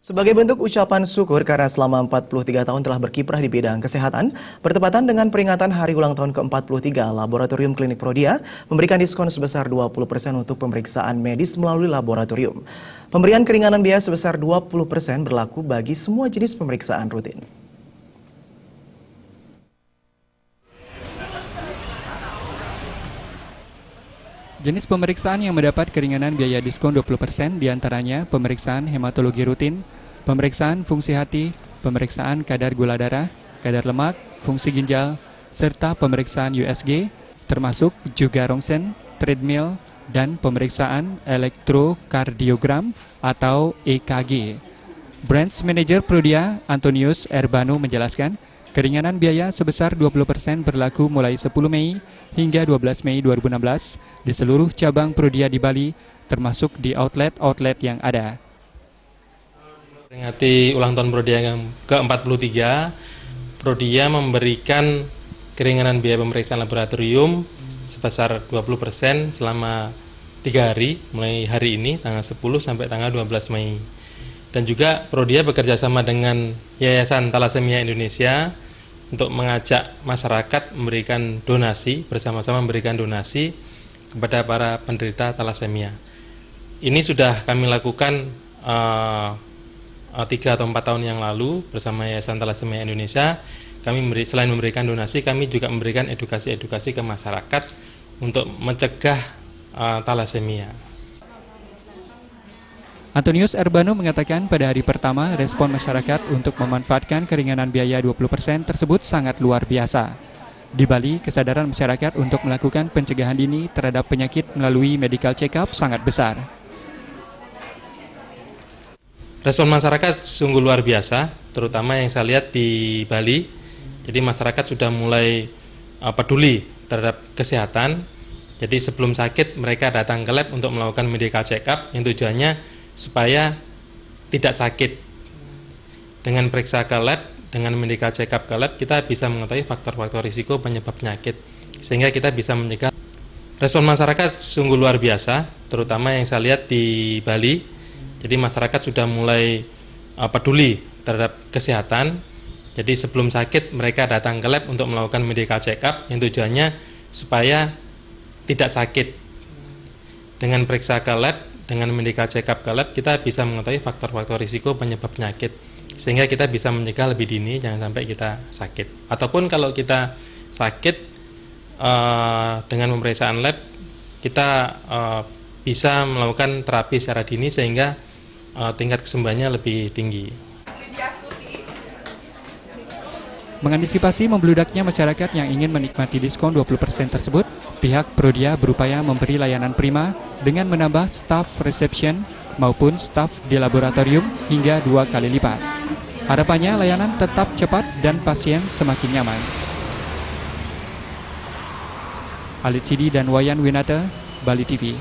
Sebagai bentuk ucapan syukur karena selama 43 tahun telah berkiprah di bidang kesehatan, bertepatan dengan peringatan hari ulang tahun ke-43, Laboratorium Klinik Prodia memberikan diskon sebesar 20% untuk pemeriksaan medis melalui laboratorium. Pemberian keringanan biaya sebesar 20% berlaku bagi semua jenis pemeriksaan rutin. Jenis pemeriksaan yang mendapat keringanan biaya diskon 20% diantaranya pemeriksaan hematologi rutin, pemeriksaan fungsi hati, pemeriksaan kadar gula darah, kadar lemak, fungsi ginjal, serta pemeriksaan USG, termasuk juga rongsen, treadmill, dan pemeriksaan elektrokardiogram atau EKG. Branch Manager Prodia, Antonius Erbano menjelaskan, keringanan biaya sebesar 20% berlaku mulai 10 Mei hingga 12 Mei 2016 di seluruh cabang Prodia di Bali, termasuk di outlet-outlet yang ada. Peringati ulang tahun Prodia yang ke-43, Prodia memberikan keringanan biaya pemeriksaan laboratorium sebesar 20% selama 3 hari, mulai hari ini tanggal 10 sampai tanggal 12 Mei. Dan juga Prodia bekerja sama dengan Yayasan Thalassemia Indonesia untuk mengajak masyarakat memberikan donasi, bersama-sama memberikan donasi kepada para penderita thalassemia. Ini sudah kami lakukan 3 atau 4 tahun yang lalu bersama Yayasan Thalassemia Indonesia. Kami selain memberikan donasi, kami juga memberikan edukasi-edukasi ke masyarakat untuk mencegah thalassemia. Antonius Erbano mengatakan pada hari pertama respon masyarakat untuk memanfaatkan keringanan biaya 20% tersebut sangat luar biasa. Di Bali, kesadaran masyarakat untuk melakukan pencegahan dini terhadap penyakit melalui medical check-up sangat besar. Respon masyarakat sungguh luar biasa, terutama yang saya lihat di Bali. Jadi masyarakat sudah mulai peduli terhadap kesehatan. Jadi sebelum sakit mereka datang ke lab untuk melakukan medical check-up yang tujuannya supaya tidak sakit. Dengan periksa ke lab, dengan medical check-up ke lab, kita bisa mengetahui faktor-faktor risiko penyebab penyakit, sehingga kita bisa mencegah. Respon masyarakat sungguh luar biasa, terutama yang saya lihat di Bali. Jadi masyarakat sudah mulai peduli terhadap kesehatan. Jadi sebelum sakit, mereka datang ke lab untuk melakukan medical check-up, yang tujuannya supaya tidak sakit. Dengan periksa ke lab, dengan medical check-up ke lab, kita bisa mengetahui faktor-faktor risiko penyebab penyakit, sehingga kita bisa mencegah lebih dini, jangan sampai kita sakit. Ataupun kalau kita sakit, dengan pemeriksaan lab, kita bisa melakukan terapi secara dini, sehingga tingkat kesembuhannya lebih tinggi. Mengantisipasi membludaknya masyarakat yang ingin menikmati diskon 20% tersebut, pihak Prodia berupaya memberi layanan prima dengan menambah staf reception maupun staf di laboratorium hingga 2 kali lipat. Harapannya layanan tetap cepat dan pasien semakin nyaman. Alit Sidi dan Wayan Winata, Bali TV.